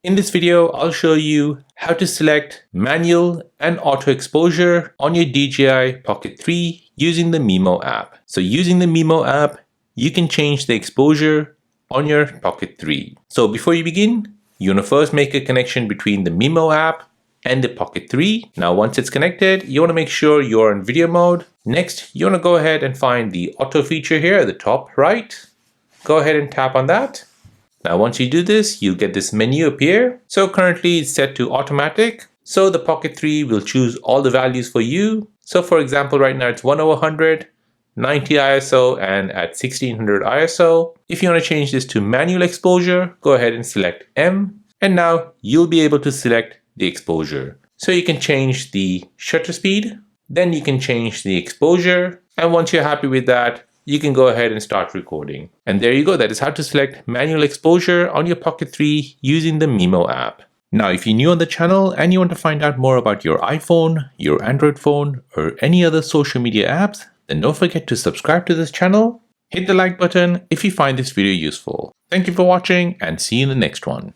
In this video, I'll show you how to select manual and auto exposure on your DJI Pocket 3 using the Mimo app. So using the Mimo app, you can change the exposure on your Pocket 3. So before you begin, you want to first make a connection between the Mimo app and the Pocket 3. Now once it's connected, you want to make sure you're in video mode. Next, you want to go ahead and find the auto feature here at the top right. Go ahead and tap on that. Now once you do this, you'll get this menu appear. So currently it's set to automatic. So the Pocket 3 will choose all the values for you. So for example, right now it's 1/100, 90 ISO and at 1600 ISO. If you want to change this to manual exposure, go ahead and select M. And now you'll be able to select the exposure. So you can change the shutter speed, then you can change the exposure. And once you're happy with that, you can go ahead and start recording. And there you go. That is how to select manual exposure on your Pocket 3 using the Mimo app. Now, if you're new on the channel and you want to find out more about your iPhone, your Android phone, or any other social media apps, then don't forget to subscribe to this channel. Hit the like button if you find this video useful. Thank you for watching and see you in the next one.